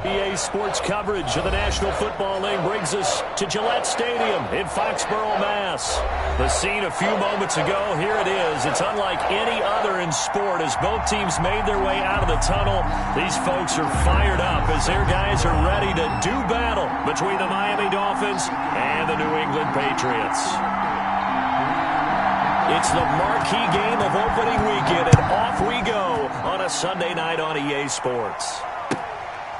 EA Sports coverage of the National Football League brings us to Gillette Stadium in Foxborough, Mass. The scene a few moments ago, here it is. It's unlike any other in sport as both teams made their way out of the tunnel. These folks are fired up as their guys are ready to do battle between the Miami Dolphins and the New England Patriots. It's the marquee game of opening weekend, and off we go on a Sunday night on EA Sports.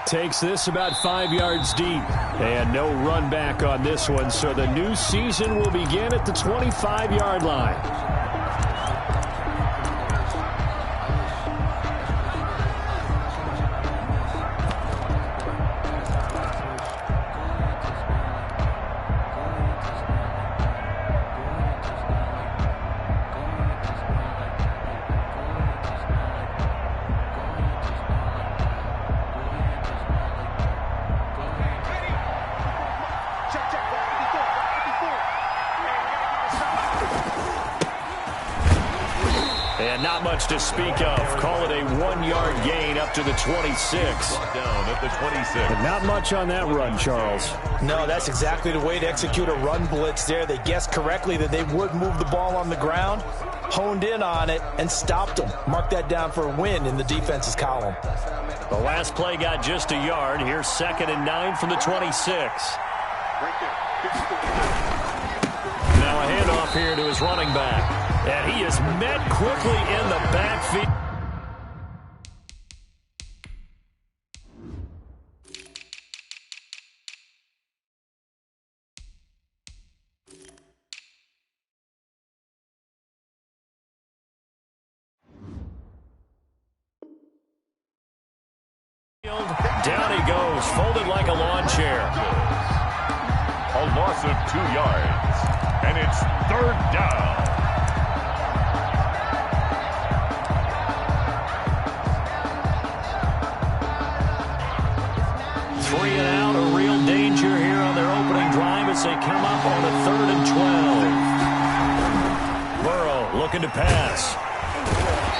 Takes this about 5 yards deep, and no run back on this one, so the new season will begin at the 25-yard line. And not much to speak of. Call it a 1-yard gain up to the 26. Down at the 26. But not much on that run, Charles. No, that's exactly the way to execute a run blitz there. They guessed correctly that they would move the ball on the ground, honed in on it, and stopped them. Mark that down for a win in the defense's column. The last play got just a yard. Here's 2nd and 9 from the 26. Now a handoff here to his running back. And he is met quickly in the backfield. Down he goes, folded like a lawn chair. A loss of 2 yards, and it's 3rd down. 3 and out, a real danger here on their opening drive as they come up on a 3rd and 12. Burrow looking to pass.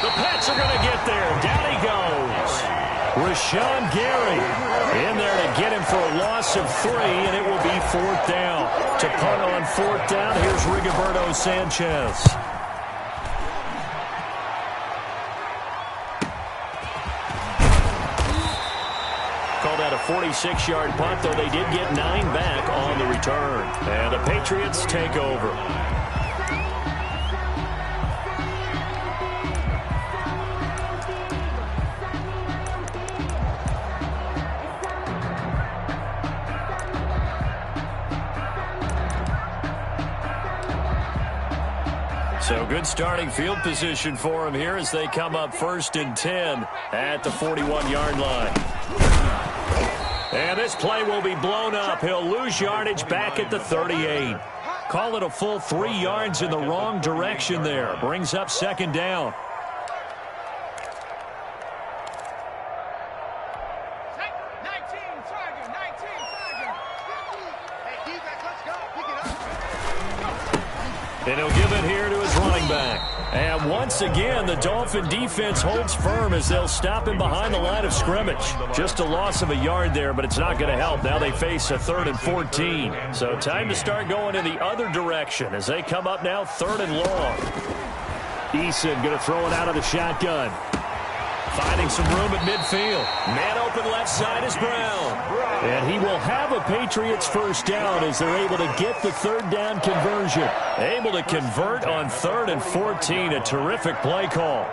The Pats are going to get there. Down he goes. Rashawn Gary in there to get him for a loss of 3, and it will be 4th down. To punt on 4th down, here's Rigoberto Sanchez. Called out a 46-yard punt, though they did get 9 back on the return. And the Patriots take over. So good starting field position for him here as they come up 1st and 10 at the 41-yard line. And this play will be blown up. He'll lose yardage back at the 38. Call it a full 3 yards in the wrong direction there. Brings up 2nd down. And he'll give it here to his running back. And once again, the Dolphin defense holds firm as they'll stop him behind the line of scrimmage. Just a loss of a yard there, but it's not going to help. Now they face a 3rd and 14. So time to start going in the other direction as they come up now 3rd and long. Eason going to throw it out of the shotgun. Finding some room at midfield. Man open left side is Brown. And he will have a Patriots 1st down as they're able to get the 3rd down conversion. Able to convert on 3rd and 14. A terrific play call.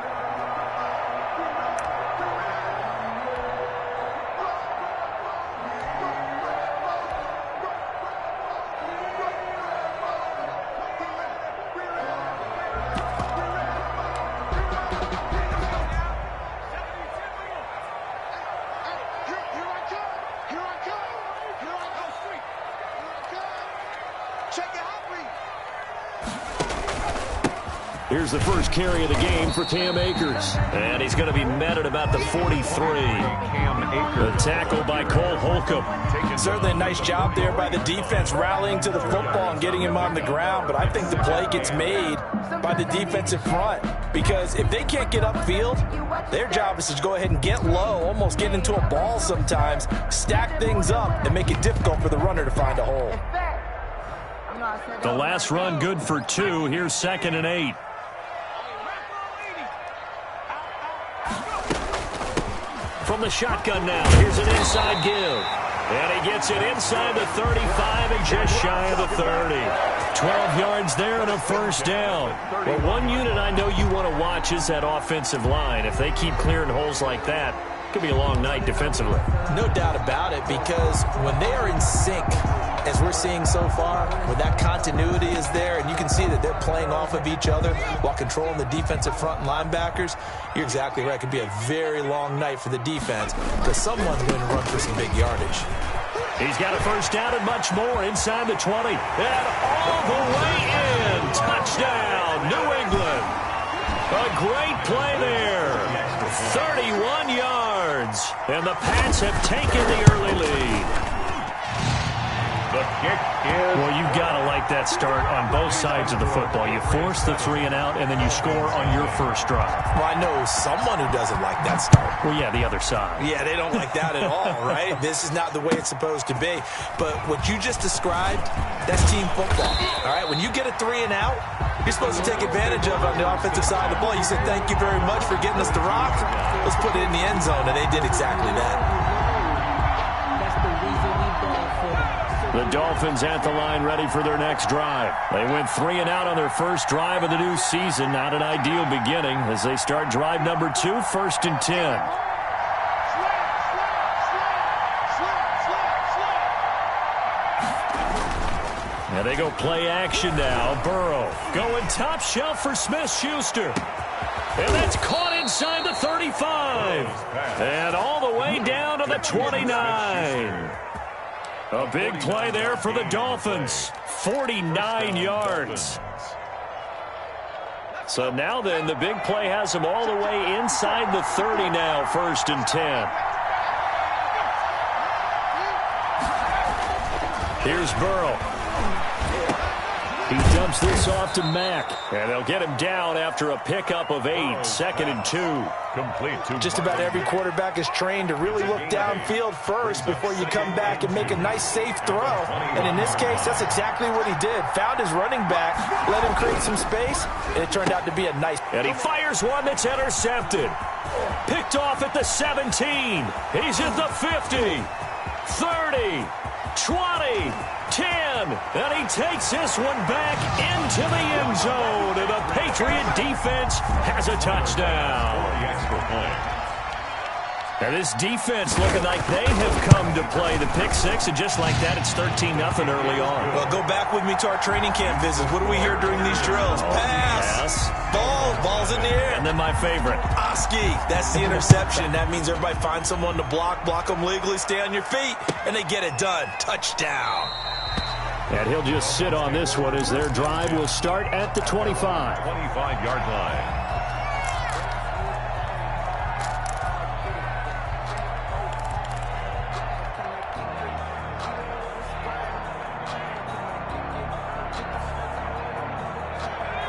Here's the first carry of the game for Cam Akers. And he's going to be met at about the 43. The tackle by Cole Holcomb. Certainly a nice job there by the defense rallying to the football and getting him on the ground. But I think the play gets made by the defensive front. Because if they can't get upfield, their job is to go ahead and get low, almost get into a ball sometimes, stack things up, and make it difficult for the runner to find a hole. The last run good for 2. Here's 2nd and 8. From the shotgun now, here's an inside give. And he gets it inside the 35 and just shy of the 30. 12 yards there and a first down. Well, one unit I know you want to watch is that offensive line. If they keep clearing holes like that, it could be a long night defensively. No doubt about it, because when they are in sync, as we're seeing so far, when that continuity is there and you can see that they're playing off of each other while controlling the defensive front and linebackers, you're exactly right. It could be a very long night for the defense because someone's going to run for some big yardage. He's got a first down and much more inside the 20. And all the way in. Touchdown, New England. A great play there. 31 yards. And the Pats have taken the early lead. The kick is... Well, you've got to like that start on both sides of the football. You force the 3 and out, and then you score on your first drive. Well, I know someone who doesn't like that start. Well, yeah, the other side. Yeah, they don't like that at all, right? This is not the way it's supposed to be. But what you just described, that's team football, all right? When you get a 3 and out, you're supposed to take advantage of it on the offensive side of the ball. You said, thank you very much for getting us the rock. Let's put it in the end zone, and they did exactly that. The Dolphins at the line ready for their next drive. They went 3 and out on their first drive of the new season. Not an ideal beginning as they start drive number 2, 1st and 10. And they go play action now. Burrow going top shelf for Smith-Schuster. And that's caught inside the 35. And all the way down to the 29. A big play there for the Dolphins. 49 yards. So now then, the big play has them all the way inside the 30 now, 1st and 10. Here's Burrow. He dumps this off to Mack. And they'll get him down after a pickup of 8. 2nd and 2. Complete to just about every quarterback is trained to really look downfield first before you come back and make a nice, safe throw. And in this case, that's exactly what he did. Found his running back, let him create some space, and it turned out to be a nice... And he fires one that's intercepted. Picked off at the 17. He's at the 50. 30. 20. 10, and he takes this one back into the end zone, and the Patriot defense has a touchdown. And this defense looking like they have come to play the pick 6, and just like that, it's 13-0 early on. Well, go back with me to our training camp visits. What do we hear during these drills? Pass. Ball's in the air. And then my favorite. Oski, that's the interception. That means everybody finds someone to block them legally, stay on your feet, and they get it done. Touchdown. And he'll just sit on this one as their drive will start at the 25. 25-yard line.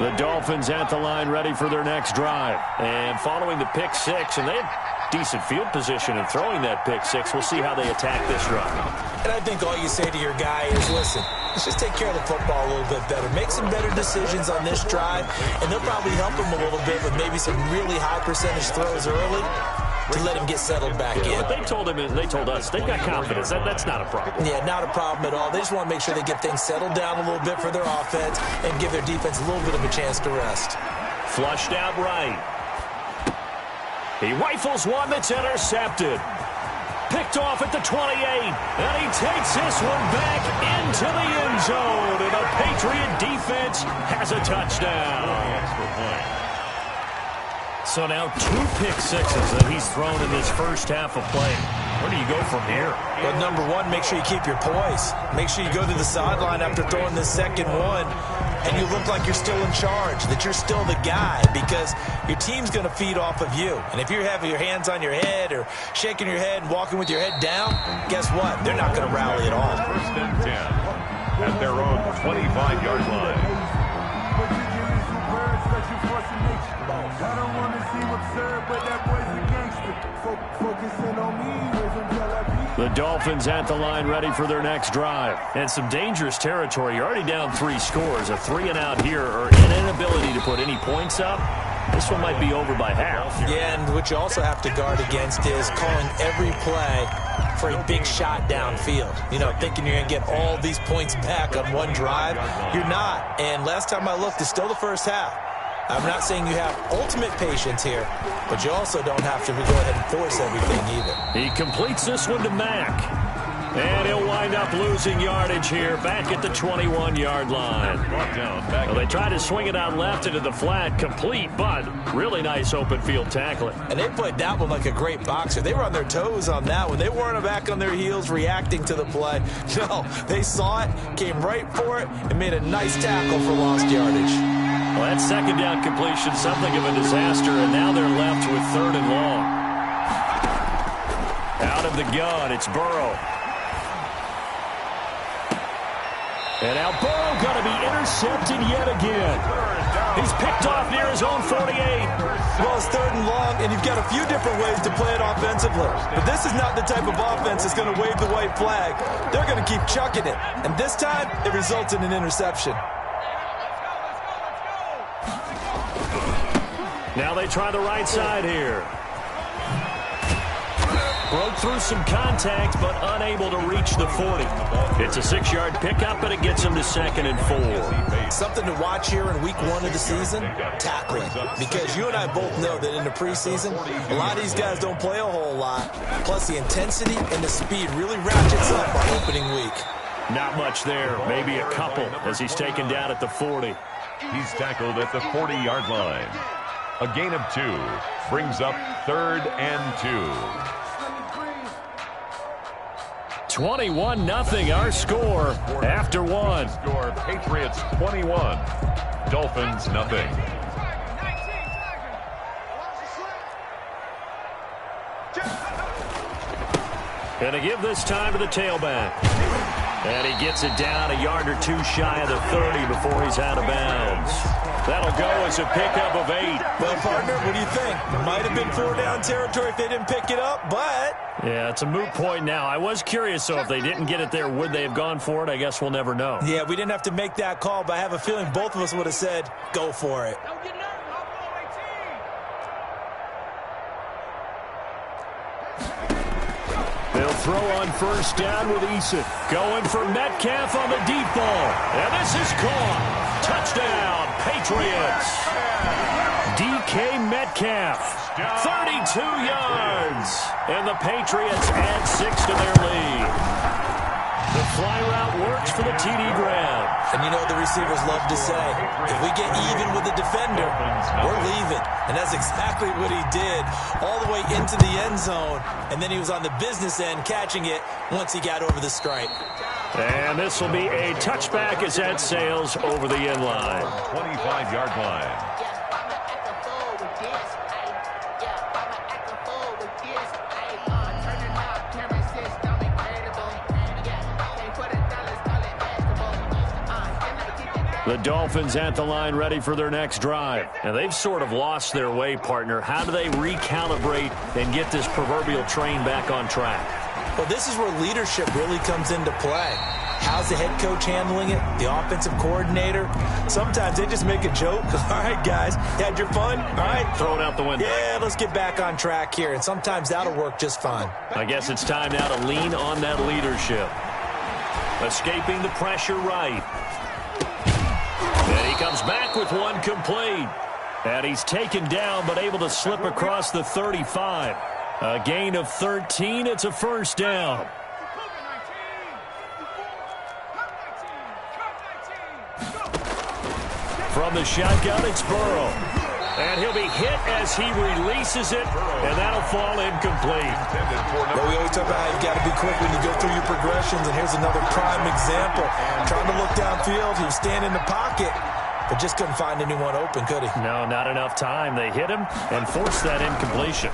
The Dolphins at the line ready for their next drive. And following the pick 6, and they had decent field position in throwing that pick 6. We'll see how they attack this drive. And I think all you say to your guy is, listen, let's just take care of the football a little bit better. Make some better decisions on this drive, and they'll probably help him a little bit with maybe some really high percentage throws early to let him get settled back in. But they told him, and they told us, they've got confidence. That's not a problem. Yeah, not a problem at all. They just want to make sure they get things settled down a little bit for their offense and give their defense a little bit of a chance to rest. Flushed out right. He rifles one that's intercepted. Picked off at the 28, and he takes this one back into the end zone, and the Patriot defense has a touchdown. So now 2 pick 6s that he's thrown in this first half of play. Where do you go from here? Well, number one, make sure you keep your poise. Make sure you go to the sideline after throwing this second one. and you look like you're still in charge, that you're still the guy, because your team's going to feed off of you. And if you're having your hands on your head or shaking your head and walking with your head down, guess what? They're not going to rally at all. First and 10 at their own 25-yard line. I don't want to seem absurd, but that boy's a gangster. Focusing on me, the Dolphins at the line ready for their next drive. And some dangerous territory. You're already down 3 scores. A 3-and-out here or an inability to put any points up. This one might be over by half. Yeah, and what you also have to guard against is calling every play for a big shot downfield. You know, thinking you're going to get all these points back on one drive. You're not. And last time I looked, it's still the first half. I'm not saying you have ultimate patience here, but you also don't have to go ahead and force everything either. He completes this one to Mack. And he'll wind up losing yardage here back at the 21-yard line. Well, they try to swing it out left into the flat, complete, but really nice open field tackling. And they played that one like a great boxer. They were on their toes on that one. They weren't back on their heels reacting to the play. No, they saw it, came right for it, and made a nice tackle for lost yardage. Well, that second down completion, something of a disaster, and now they're left with 3rd and long. Out of the gun, it's Burrow. And now Burrow going to be intercepted yet again. He's picked off near his own 48. Well, it's 3rd and long, and you've got a few different ways to play it offensively. But this is not the type of offense that's going to wave the white flag. They're going to keep chucking it. And this time, it results in an interception. Now they try the right side here. Broke through some contact, but unable to reach the 40. It's a 6-yard pickup, and it gets him to 2nd and 4. Something to watch here in week 1 of the season, tackling. Because you and I both know that in the preseason, a lot of these guys don't play a whole lot. Plus, the intensity and the speed really ratchets up on opening week. Not much there. Maybe a couple as he's taken down at the 40. He's tackled at the 40-yard line. A gain of 2 brings up 3rd and 2. 21-0 our score after 1. Score Patriots 21, Dolphins nothing. And to give this time to the tailback. And he gets it down a yard or 2 shy of the 30 before he's out of bounds. That'll go as a pickup of 8. Well, partner, what do you think? It might have been 4-down territory if they didn't pick it up, but... Yeah, it's a moot point now. I was curious, so if they didn't get it there, would they have gone for it? I guess we'll never know. Yeah, we didn't have to make that call, but I have a feeling both of us would have said, go for it. They'll throw on 1st down with Eason. Going for Metcalf on the deep ball. And this is caught. Touchdown, Patriots. DK Metcalf, 32 yards. And the Patriots add 6 to their lead. The fly route works for the TD grab. And you know what the receivers love to say? If we get even with the defender, we're leaving. And that's exactly what he did all the way into the end zone. And then he was on the business end catching it once he got over the stripe. And this will be a touchback as that sails over the end line. 25-yard line. The Dolphins at the line ready for their next drive. And they've sort of lost their way, partner. How do they recalibrate and get this proverbial train back on track? Well, this is where leadership really comes into play. How's the head coach handling it? The offensive coordinator? Sometimes they just make a joke. All right, guys, you had your fun? All right. Throw it out the window. Yeah, let's get back on track here. And sometimes that'll work just fine. I guess it's time now to lean on that leadership. Escaping the pressure right. And he comes back with one complete. And he's taken down but able to slip across the 35. A gain of 13. It's a 1st down. From the shotgun, it's Burrow. And he'll be hit as he releases it, and that'll fall incomplete. Well, we always talk about how you've got to be quick when you go through your progressions, and here's another prime example. Trying to look downfield, he was standing in the pocket, but just couldn't find anyone open, could he? No, not enough time. They hit him and forced that incompletion.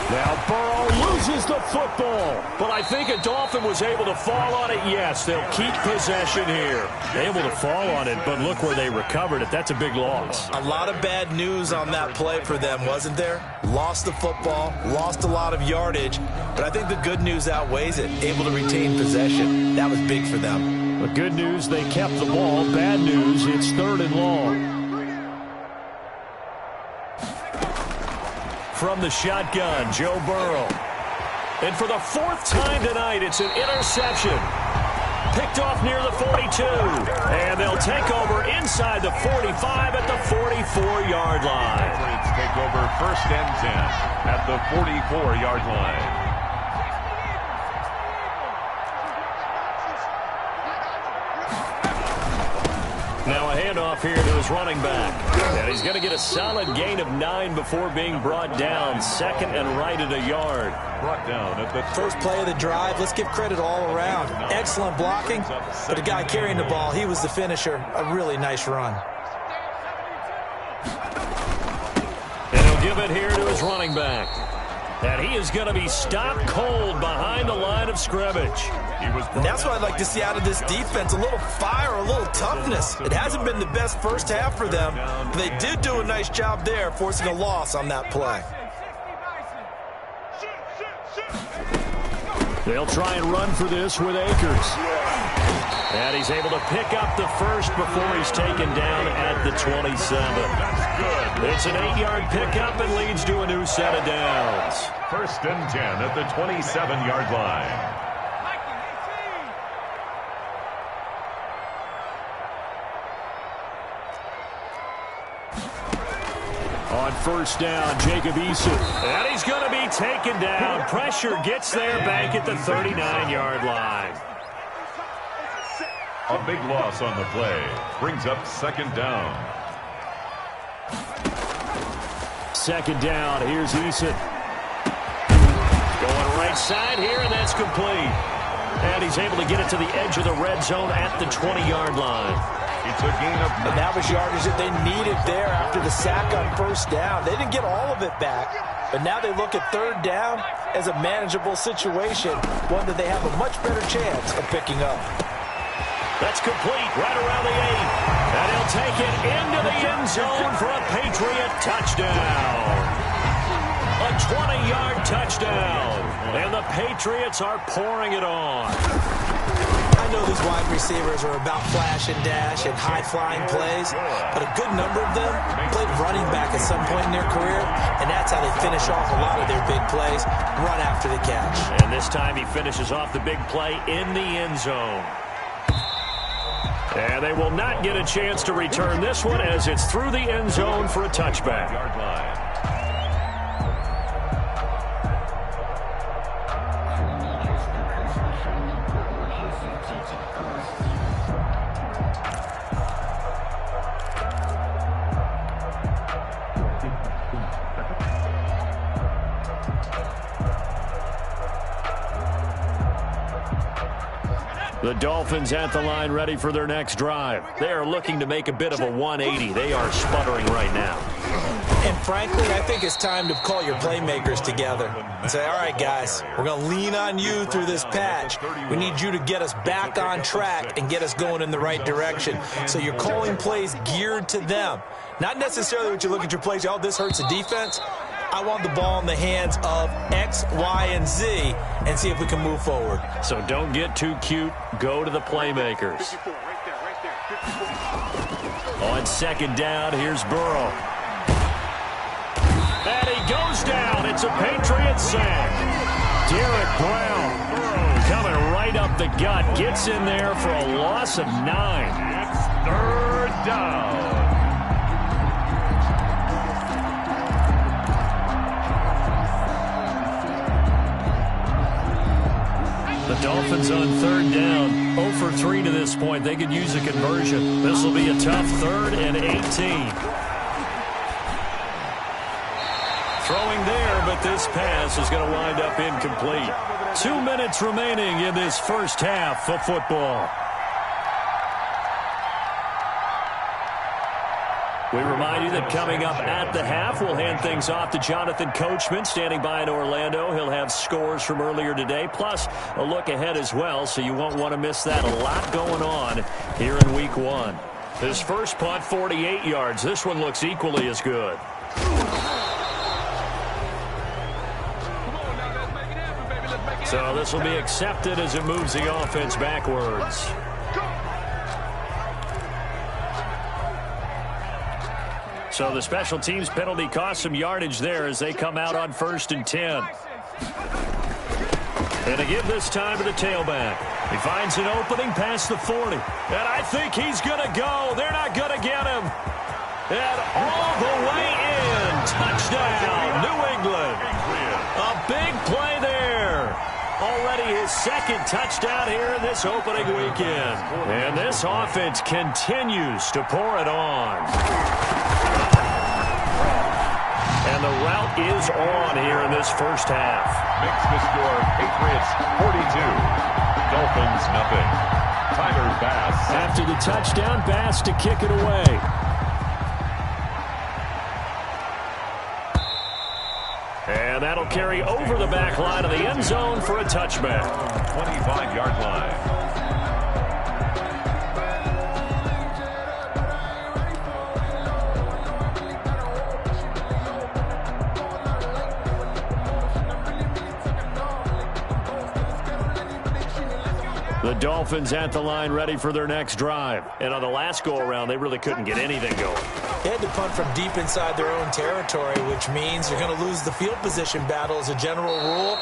Now Burrow loses the football, but I think a Dolphin was able to fall on it. Yes, they'll keep possession here. Able to fall on it, but look where they recovered it. That's a big loss. A lot of bad news on that play for them, wasn't there? Lost the football, lost a lot of yardage, but I think the good news outweighs it. Able to retain possession. That was big for them. The good news, they kept the ball. Bad news, it's 3rd and long. From the shotgun, Joe Burrow. And for the 4th time tonight, it's an interception. Picked off near the 42. And they'll take over inside the 45 at the 44-yard line. Patriots take over 1st and 10 at the 44-yard line. Now a handoff here to his running back. And he's going to get a solid gain of 9 before being brought down. 2nd and right at a yard. Brought down at the first play of the drive. Let's give credit all around. Excellent blocking, but the guy carrying the ball, he was the finisher. A really nice run. And he'll give it here to his running back. And he is going to be stopped cold behind the line of scrimmage. And that's what I'd like to see out of this defense, a little fire, a little toughness. It hasn't been the best first half for them, but they did do a nice job there, forcing a loss on that play. They'll try and run for this with Akers. And he's able to pick up the first before he's taken down at the 27. It's an 8-yard pickup and leads to a new set of downs. 1st and 10 at the 27-yard line. On 1st down, Jacob Eason. And he's going to be taken down. Pressure gets there back at the 39-yard line. A big loss on the play. Brings up 2nd down. 2nd down, here's Eason. Going right side here, and that's complete. And he's able to get it to the edge of the red zone at the 20-yard line. It's a gain of 9. And that was yardage that they needed there after the sack on 1st down. They didn't get all of it back, but now they look at 3rd down as a manageable situation, one that they have a much better chance of picking up. That's complete right around the 8. And he'll take it into the end zone for a Patriot touchdown. A 20-yard touchdown. And the Patriots are pouring it on. I know these wide receivers are about flash and dash and high-flying plays, but a good number of them played running back at some point in their career, and that's how they finish off a lot of their big plays, run after the catch. And this time he finishes off the big play in the end zone. And they will not get a chance to return this one as it's through the end zone for a touchback. Yard line. The Dolphins at the line ready for their next drive. They are looking to make a bit of a 180. They are sputtering right now. And frankly, I think it's time to call your playmakers together and say, all right, guys, we're going to lean on you through this patch. We need you to get us back on track and get us going in the right direction. So you're calling plays geared to them. Not necessarily what you look at your plays, oh, this hurts the defense. I want the ball in the hands of X, Y, and Z and see if we can move forward. So don't get too cute. Go to the playmakers. On 2nd down, here's Burrow. And he goes down. It's a Patriot sack. Derek Brown coming right up the gut. Gets in there for a loss of 9. It's 3rd down. The Dolphins on 3rd down, 0 for 3 to this point. They could use a conversion. This will be a tough 3rd and 18. Throwing there, but this pass is going to wind up incomplete. 2 minutes remaining in this first half of football. We remind you that coming up at the half, we'll hand things off to Jonathan Coachman, standing by in Orlando. He'll have scores from earlier today, plus a look ahead as well, so you won't want to miss that. A lot going on here in Week 1. His first punt, 48 yards. This one looks equally as good. So this will be accepted as it moves the offense backwards. So the special teams penalty cost some yardage there as they come out on 1st and 10. And to give this time to the tailback. He finds an opening past the 40. And I think he's going to go. They're not going to get him. And all the way in. Touchdown, New England. A big play there. Already his second touchdown here in this opening weekend. And this offense continues to pour it on. And the route is on here in this first half. Makes the score Patriots 42, Dolphins nothing. Tyler Bass. After the touchdown, Bass to kick it away. And that'll carry over the back line of the end zone for a touchback. 25-yard line. The Dolphins at the line ready for their next drive. And on the last go-around, they really couldn't get anything going. They had to punt from deep inside their own territory, which means you're going to lose the field position battle as a general rule.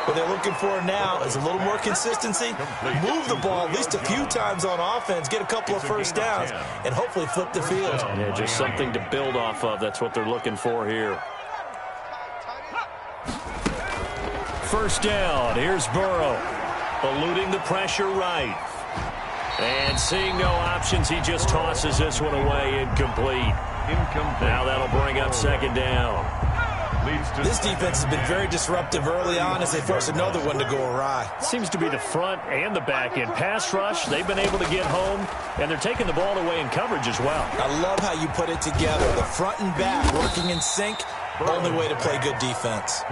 What they're looking for now is a little more consistency, move the ball at least a few times on offense, get a couple of first downs, and hopefully flip the field. Yeah, just something to build off of. That's what they're looking for here. First down. Here's Burrow. Eluding the pressure right. And seeing no options, he just tosses this one away incomplete. Now that'll bring up second down. This defense has been very disruptive early on as they force another one to go awry. Seems to be the front and the back end. Pass rush, they've been able to get home, and they're taking the ball away in coverage as well. I love how you put it together. The front and back working in sync. Only way to play good defense.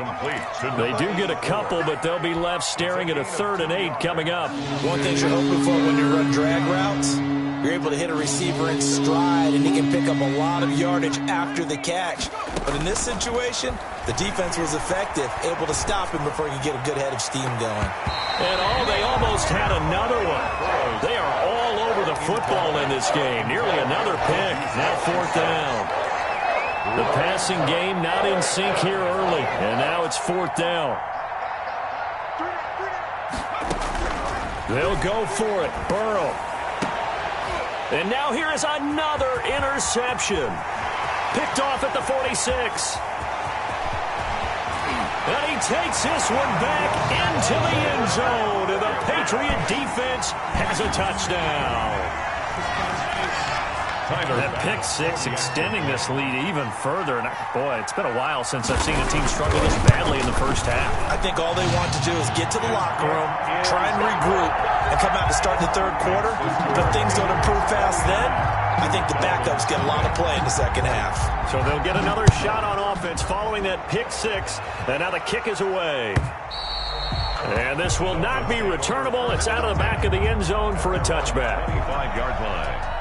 They do get a couple, but they'll be left staring at a 3rd and 8 coming up. One thing you're hoping for when you run drag routes, you're able to hit a receiver in stride, and he can pick up a lot of yardage after the catch. But in this situation, the defense was effective, able to stop him before he could get a good head of steam going. And they almost had another one. They are all over the football in this game. Nearly another pick. Now 4th down. The passing game not in sync here early, and now it's 4th down. They'll go for it. Burrow. And now here is another interception. Picked off at the 46. And he takes this one back into the end zone, and the Patriot defense has a touchdown. That pick six extending this lead even further. And boy, it's been a while since I've seen a team struggle this badly in the first half. I think all they want to do is get to the locker room, try and regroup, and come out to start the 3rd quarter. But things don't improve fast then. I think the backups get a lot of play in the second half. So they'll get another shot on offense following that pick six. And now the kick is away. And this will not be returnable. It's out of the back of the end zone for a touchback. 25-yard line.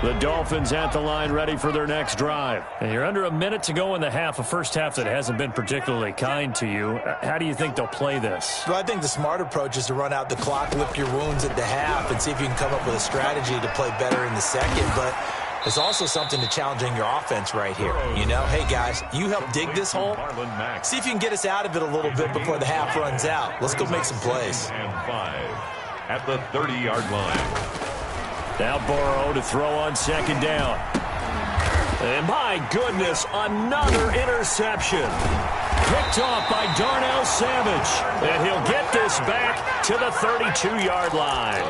The Dolphins at the line ready for their next drive. And you're under a minute to go in the half, a first half that hasn't been particularly kind to you. How do you think they'll play this? Well, I think the smart approach is to run out the clock, lick your wounds at the half, and see if you can come up with a strategy to play better in the second. But there's also something to challenging your offense right here. You know, hey, guys, you help dig this hole. See if you can get us out of it a little bit before the half runs out. Let's go make some plays. And 5 at the 30-yard line. Now Burrow to throw on second down. And my goodness, another interception. Picked off by Darnell Savage. And he'll get this back to the 32-yard line.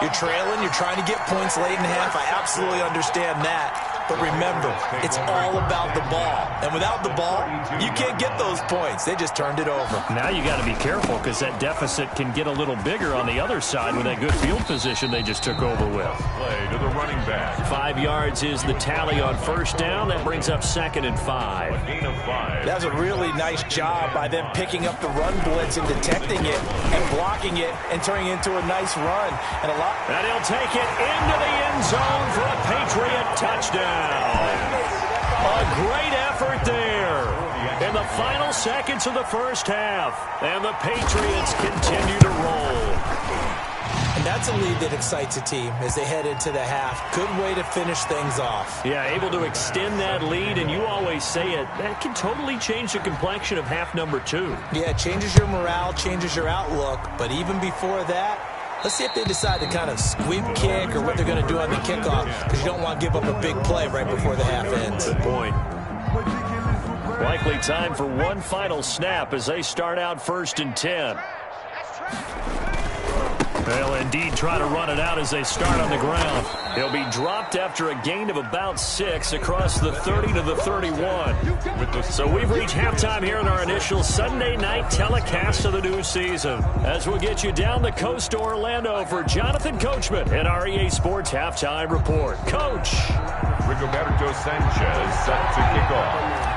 You're trailing. You're trying to get points late in the half. I absolutely understand that. But remember, it's all about the ball. And without the ball, you can't get those points. They just turned it over. Now you got to be careful because that deficit can get a little bigger on the other side with that good field position they just took over with. Play to the running back. 5 yards is the tally on first down. That brings up 2nd and 5. A gain of 5. That was a really nice job by them picking up the run blitz and detecting it and blocking it and turning it into a nice run. And he'll take it into the end zone for a Patriot touchdown. A great effort there in the final seconds of the first half. And the Patriots continue to roll. And that's a lead that excites a team as they head into the half. Good way to finish things off. Yeah, able to extend that lead, and you always say it, that can totally change the complexion of half number 2. Yeah, it changes your morale, changes your outlook. But even before that, let's see if they decide to kind of squib kick or what they're going to do on the kickoff, because you don't want to give up a big play right before the half ends. Good point. Likely time for one final snap as they start out 1st and 10. They'll indeed try to run it out as they start on the ground. He'll be dropped after a gain of about 6 across the 30 to the 31. So we've reached halftime here in our initial Sunday night telecast of the new season. As we'll get you down the coast to Orlando for Jonathan Coachman and our EA Sports Halftime Report. Coach. Rigoberto Sanchez set to kick off.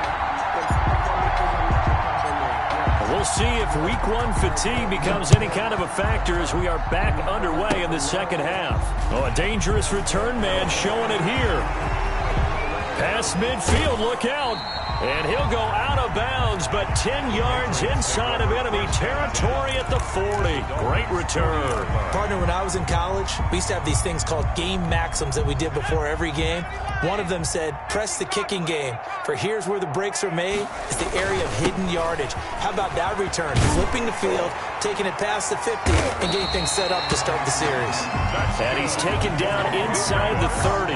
We'll see if week 1 fatigue becomes any kind of a factor as we are back underway in the second half. Oh, a dangerous return man showing it here. Past midfield, look out. And he'll go out of bounds, but 10 yards inside of enemy territory at the 40. Great return. Partner, when I was in college, we used to have these things called game maxims that we did before every game. One of them said, press the kicking game, for here's where the breaks are made. It's the area of hidden yardage. How about that return? Flipping the field, taking it past the 50, and getting things set up to start the series. And he's taken down inside the 30.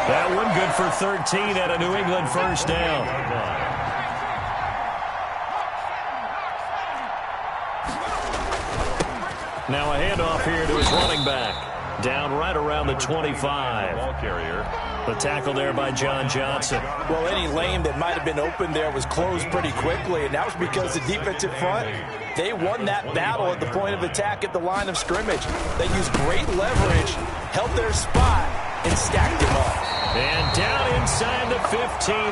That one good for 13 at a New England first down. Now a handoff here to his running back. Down right around the 25. Ball carrier. The tackle there by John Johnson. Well, any lane that might have been open there was closed pretty quickly, and that was because the defensive front, they won that battle at the point of attack at the line of scrimmage. They used great leverage, held their spot, and stacked him up. And down inside the 15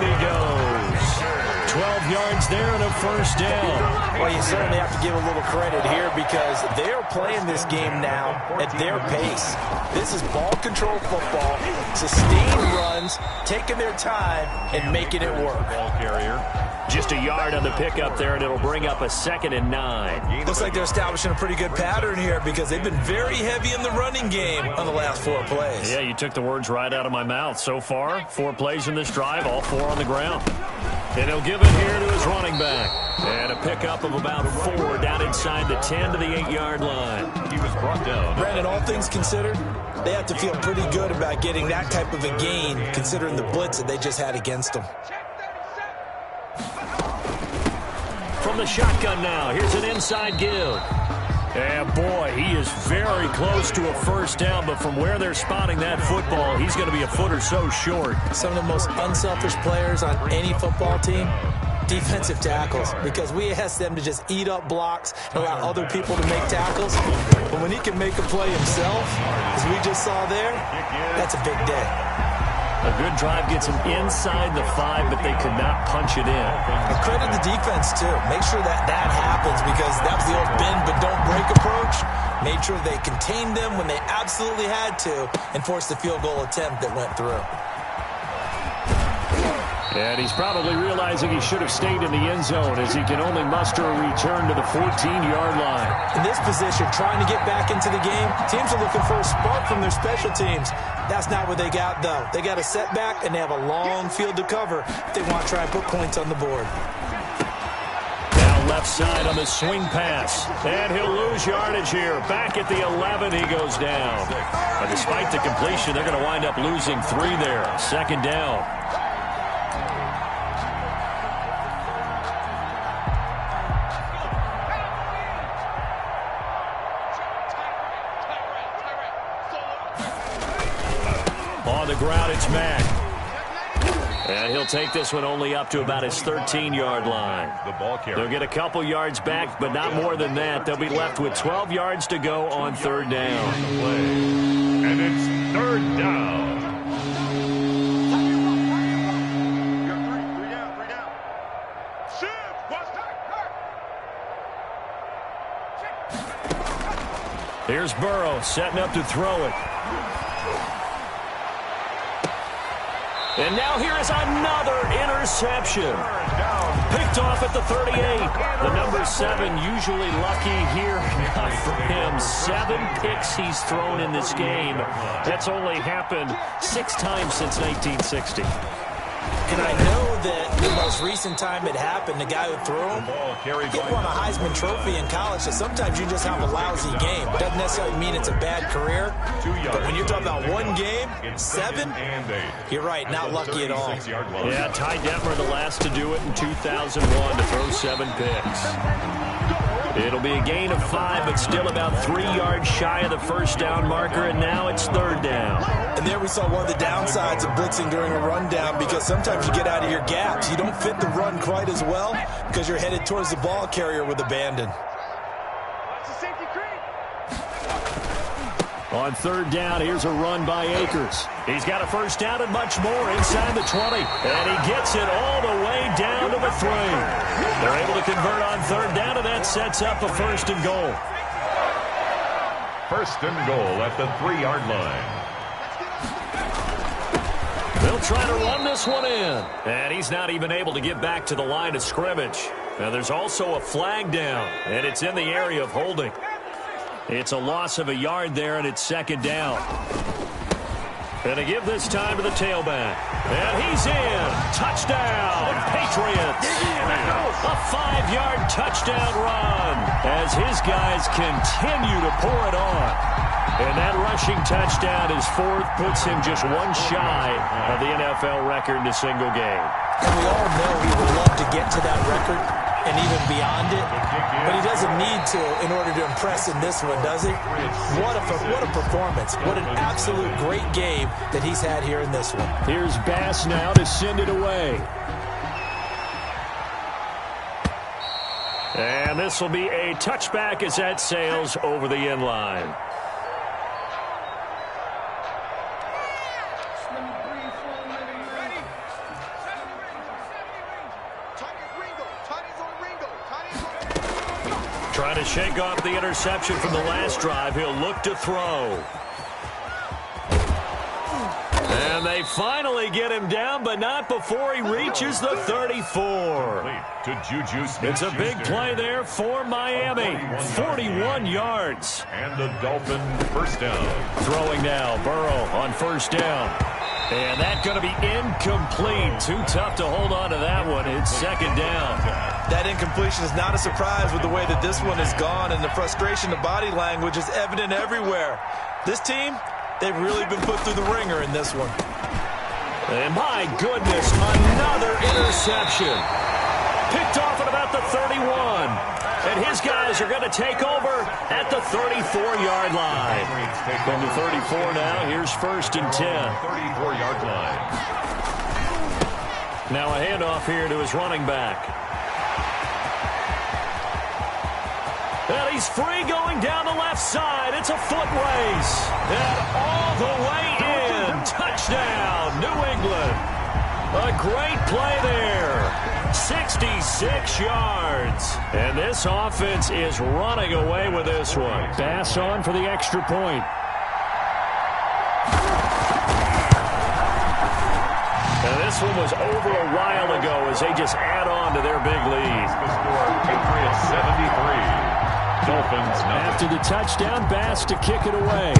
he goes. 12 yards there and a first down. Well, you certainly have to give a little credit here because they're playing this game now at their pace. This is ball control football, sustained runs, taking their time, and making it work. Ball carrier. Just a yard on the pickup there, and it'll bring up a 2nd and 9. Looks like they're establishing a pretty good pattern here because they've been very heavy in the running game on the last 4 plays. Yeah, you took the words right out of my mouth. So far, 4 plays in this drive, all 4 on the ground. And he'll give it here to his running back. And a pickup of about 4 down inside the 10 to the 8-yard line. He was brought down. Brandon, all things considered, they have to feel pretty good about getting that type of a gain considering the blitz that they just had against them. From the shotgun now, here's an inside give. And boy, he is very close to a first down, but from where they're spotting that football, he's going to be a foot or so short. Some of the most unselfish players on any football team, defensive tackles, because we ask them to just eat up blocks and allow other people to make tackles. But when he can make a play himself, as we just saw there, that's a big day. A good drive gets him inside the 5, but they could not punch it in. And credit the defense, too. Make sure that happens because that was the old bend but don't break approach. Made sure they contained them when they absolutely had to and forced the field goal attempt that went through. And he's probably realizing he should have stayed in the end zone as he can only muster a return to the 14-yard line. In this position, trying to get back into the game, teams are looking for a spark from their special teams. That's not what they got, though. They got a setback, and they have a long field to cover if they want to try and put points on the board. Now left side on the swing pass. And he'll lose yardage here. Back at the 11, he goes down. But despite the completion, they're going to wind up losing 3 there. 2nd down. On the ground, it's Mack. And he'll take this one only up to about his 13-yard line. The ball carrier. They'll get a couple yards back, but not more than that. They'll be left with 12 yards to go on third down. And it's third down. Here's Burrow setting up to throw it. And now here is another interception. Picked off at the 38. The number 7 usually lucky here. Not for him. 7 picks he's thrown in this game. That's only happened 6 times since 1960. And I know that the most recent time it happened, the guy who threw him, he won a Heisman Trophy in college, so sometimes you just have a lousy game. Doesn't necessarily mean it's a bad career, but when you're talking about one game, 7, you're right, not lucky at all. Yeah, Ty Detmer the last to do it in 2001 to throw 7 picks. It'll be a gain of 5, but still about 3 yards shy of the first down marker, and now it's third down. And there we saw one of the downsides of blitzing during a rundown, because sometimes you get out of your gaps. You don't fit the run quite as well because you're headed towards the ball carrier with abandon. On third down, here's a run by Akers. He's got a first down and much more inside the 20. And he gets it all the way down to the 3. They're able to convert on third down, and that sets up a first and goal. First and goal at the 3-yard line. They'll try to run this one in. And he's not even able to get back to the line of scrimmage. Now there's also a flag down, and it's in the area of holding. It's a loss of a yard there, and it's second down. And to give this time to the tailback. And he's in. Touchdown, Patriots. A 5-yard touchdown run as his guys continue to pour it on. And that rushing touchdown is 4th, puts him just one shy of the NFL record in a single game. And we all know he would love to get to that record and even beyond it, but he doesn't need to in order to impress in this one, does he? What a performance. What an absolute great game that he's had here in this one. Here's Bass now to send it away. And this will be a touchback as that sails over the end line. Trying to shake off the interception from the last drive. He'll look to throw. And they finally get him down, but not before he reaches the 34. It's a big play there for Miami. 41 yards. And the Dolphins first down. Throwing now, Burrow on first down. And that's going to be incomplete. Too tough to hold on to that one. It's second down. That incompletion is not a surprise with the way that this one has gone, and the frustration, the body language is evident everywhere. This team, they've really been put through the ringer in this one. And my goodness, another interception. Picked off at about the 31. And his guys are going to take over at the 34-yard line. From the 34 now, here's first and 10. 34-yard line. Now a handoff here to his running back. And he's free going down the left side. It's a foot race. And all the way in. Touchdown, New England. A great play there. 66 yards. And this offense is running away with this one. Bass on for the extra point. And this one was over a while ago as they just add on to their big lead. The score, Patriots 73. Dolphins nothing. After the touchdown, Bass to kick it away.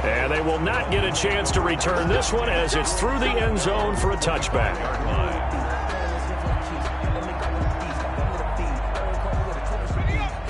And they will not get a chance to return this one as it's through the end zone for a touchback.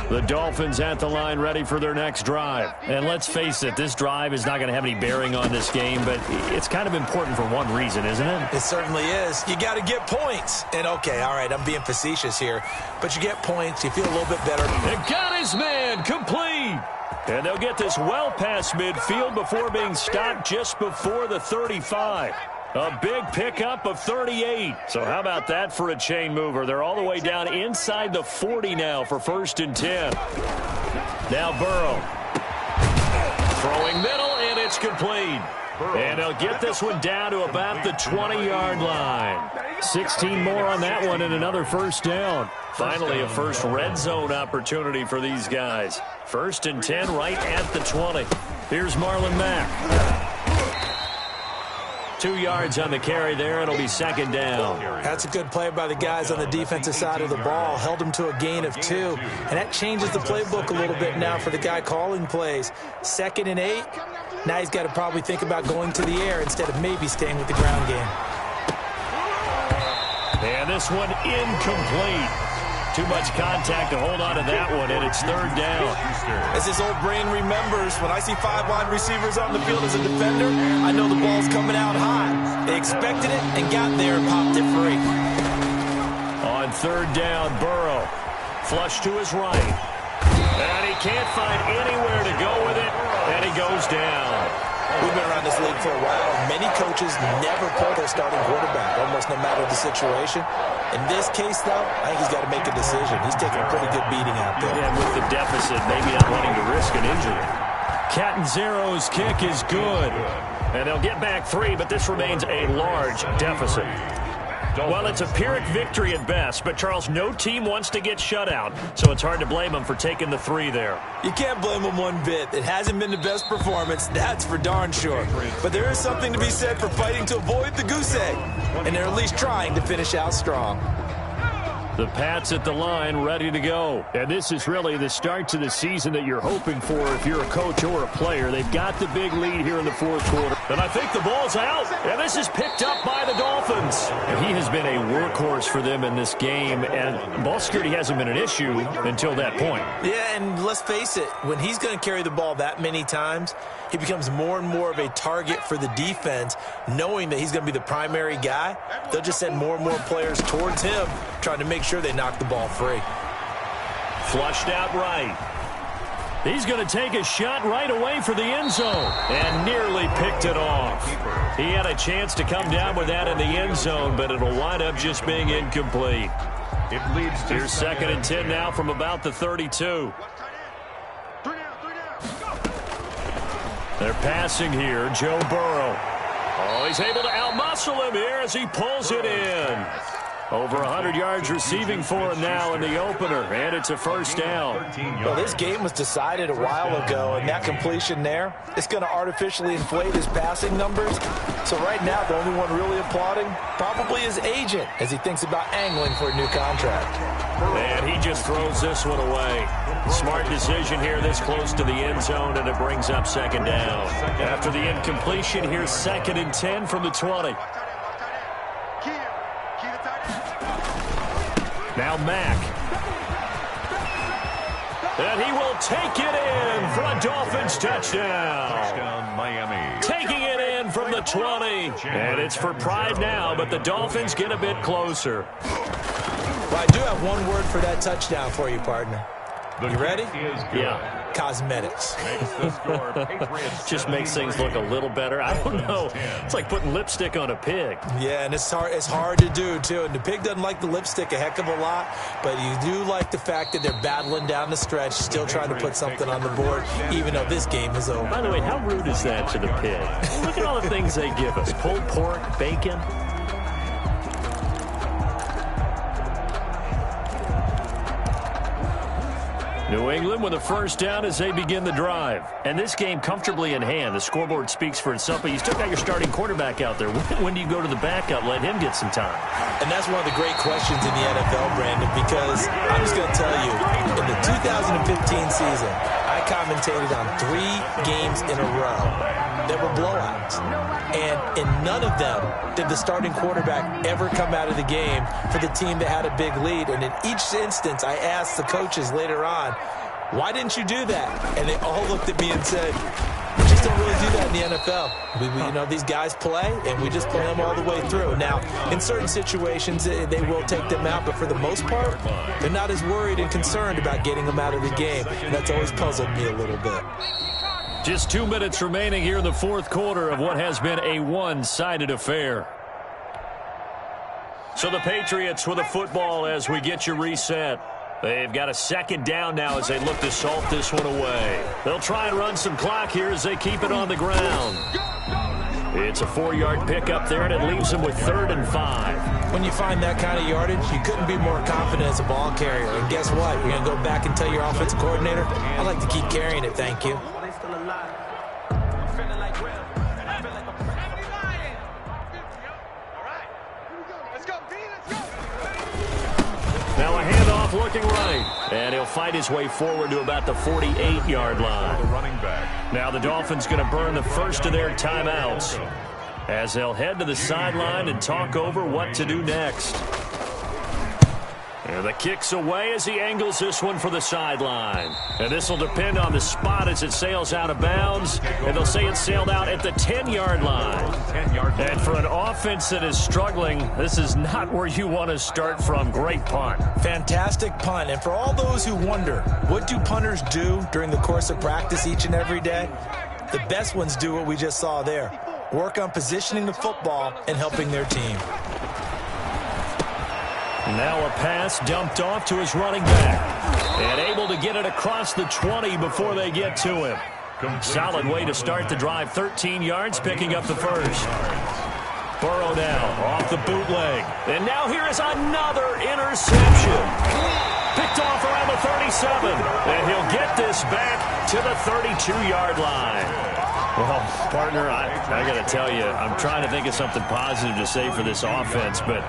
The Dolphins at the line ready for their next drive. And let's face it, this drive is not going to have any bearing on this game, but it's kind of important for one reason, isn't it? It certainly is. You got to get points. And okay, all right, I'm being facetious here, but you get points, you feel a little bit better. It got his man complete. And they'll get this well past midfield before being stopped just before the 35. A big pickup of 38. So how about that for a chain mover? They're all the way down inside the 40 now for 1st and 10. Now Burrow. Throwing middle, and it's complete. And they'll get this one down to about the 20-yard line. 16 more on that one and another 1st down. Finally, a first red zone opportunity for these guys. 1st and 10 right at the 20. Here's Marlon Mack. 2 yards on the carry there. It'll be 2nd down. That's a good play by the guys on the defensive side of the ball. Held them to a gain of 2. And that changes the playbook a little bit now for the guy calling plays. 2nd and 8. Now he's got to probably think about going to the air instead of maybe staying with the ground game. And this one incomplete. Too much contact to hold on to that one, and it's 3rd down. As his old brain remembers, when I see 5 wide receivers on the field as a defender, I know the ball's coming out high. They expected it and got there and popped it free. On 3rd down, Burrow. Flush to his right. And he can't find anywhere to go with it, and he goes down. We've been around this league for a while. Many coaches never pull their starting quarterback, almost no matter the situation. In this case, though, I think he's got to make a decision. He's taking a pretty good beating out there. And with the deficit, maybe not wanting to risk an injury. Catanzaro's kick is good. And they'll get back 3, but this remains a large deficit. Well, it's a Pyrrhic victory at best, but, Charles, no team wants to get shut out, so it's hard to blame them for taking the 3 there. You can't blame them one bit. It hasn't been the best performance, that's for darn sure. But there is something to be said for fighting to avoid the goose egg, and they're at least trying to finish out strong. The Pats at the line, ready to go. And this is really the start to the season that you're hoping for if you're a coach or a player. They've got the big lead here in the 4th quarter. And I think the ball's out. And this is picked up by the Dolphins. And he has been a workhorse for them in this game. And ball security hasn't been an issue until that point. Yeah, and let's face it, when he's going to carry the ball that many times, he becomes more and more of a target for the defense, knowing that he's going to be the primary guy. They'll just send more and more players towards him, trying to make sure they knock the ball free. Flushed out right. He's going to take a shot right away for the end zone and nearly picked it off. He had a chance to come down with that in the end zone, but it'll wind up just being incomplete. It leads to Here's 2nd and 10 now from about the 32. They're passing here. Joe Burrow. Oh, he's able to outmuscle him here as he pulls it in. Over 100 yards receiving for him now in the opener, and it's a 1st down. Well, this game was decided a while ago, and that completion there, it's going to artificially inflate his passing numbers. So right now, the only one really applauding probably his agent as he thinks about angling for a new contract. And he just throws this one away. Smart decision here this close to the end zone, and it brings up 2nd down. After the incompletion, here's 2nd and 10 from the 20. Now Mack. And he will take it in for a Dolphins touchdown. touchdown, Miami. Taking it in from the 20. And it's for pride now, but the Dolphins get a bit closer. Well, I do have one word for that touchdown for you, partner. You ready? Yeah. Cosmetics. Just makes things look a little better. I don't know. It's like putting lipstick on a pig. Yeah, and it's hard to do, too. And the pig doesn't like the lipstick a heck of a lot, but you do like the fact that they're battling down the stretch, still trying to put something on the board, even though this game is over. By the way, how rude is that to the pig? Look at all the things they give us. Pulled pork, bacon. New England with a 1st down as they begin the drive. And this game comfortably in hand. The scoreboard speaks for itself, but you still got your starting quarterback out there. When do you go to the backup? Let him get some time. And that's one of the great questions in the NFL, Brandon, because I'm just going to tell you, in the 2015 season, I commentated on 3 games in a row that were blowouts. And in none of them did the starting quarterback ever come out of the game for the team that had a big lead. And in each instance, I asked the coaches later on, why didn't you do that? And they all looked at me and said, we just just don't really do that in the NFL. These guys play, and we just play them all the way through. Now, in certain situations, they will take them out, but for the most part, they're not as worried and concerned about getting them out of the game, and that's always puzzled me a little bit. Just 2 minutes remaining here in the fourth quarter of what has been a one-sided affair. So the Patriots with the football as we get you reset. They've got a second down now as they look to salt this one away. They'll try and run some clock here as they keep it on the ground. It's a 4-yard pickup there, and it leaves them with 3rd and 5. When you find that kind of yardage, you couldn't be more confident as a ball carrier. And guess what? You're going to go back and tell your offensive coordinator, I'd like to keep carrying it, thank you. Now a handoff looking right. And he'll fight his way forward to about the 48-yard line. The running back. Now the Dolphins going to burn the first of their timeouts as they'll head to the sideline and talk over what to do next. And the kick's away as he angles this one for the sideline. And this will depend on the spot as it sails out of bounds. And they'll say it sailed out at the 10-yard line. And for an offense that is struggling, this is not where you want to start from. Great punt. Fantastic punt. And for all those who wonder, what do punters do during the course of practice each and every day? The best ones do what we just saw there. Work on positioning the football and helping their team. Now a pass dumped off to his running back. And able to get it across the 20 before they get to him. Solid way to start the drive. 13 yards, picking up the first. Burrow now off the bootleg. And now here is another interception. Picked off around the 37. And he'll get this back to the 32-yard line. Well, partner, I got to tell you, I'm trying to think of something positive to say for this offense, but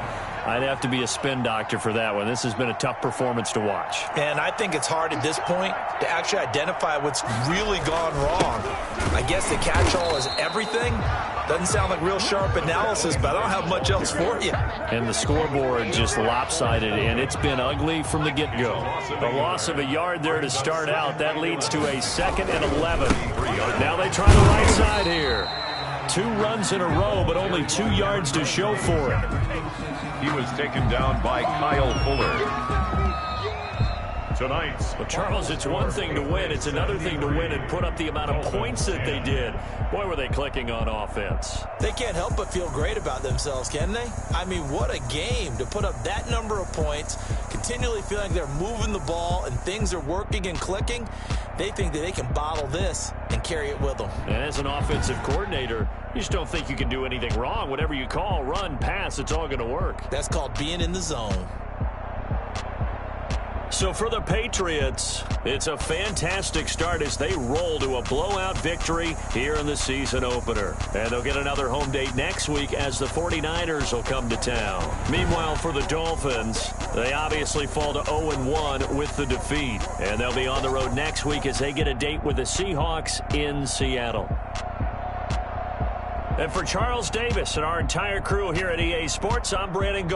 I'd have to be a spin doctor for that one. This has been a tough performance to watch. And I think it's hard at this point to actually identify what's really gone wrong. I guess the catch-all is everything. Doesn't sound like real sharp analysis, but I don't have much else for you. And the scoreboard just lopsided, and it's been ugly from the get-go. The loss of a yard there to start out. That leads to a 2nd and 11. Now they try the right side here. 2 runs in a row, but only 2 yards to show for it. He was taken down by Kyle Fuller. Tonight. Well, Charles, it's one thing to win. It's another thing to win and put up the amount of points that they did. Boy, were they clicking on offense. They can't help but feel great about themselves, can they? I mean, what a game to put up that number of points, continually feeling like they're moving the ball and things are working and clicking. They think that they can bottle this and carry it with them. And as an offensive coordinator, you just don't think you can do anything wrong. Whatever you call, run, pass, it's all going to work. That's called being in the zone. So for the Patriots, it's a fantastic start as they roll to a blowout victory here in the season opener. And they'll get another home date next week as the 49ers will come to town. Meanwhile, for the Dolphins, they obviously fall to 0-1 with the defeat. And they'll be on the road next week as they get a date with the Seahawks in Seattle. And for Charles Davis and our entire crew here at EA Sports, I'm Brandon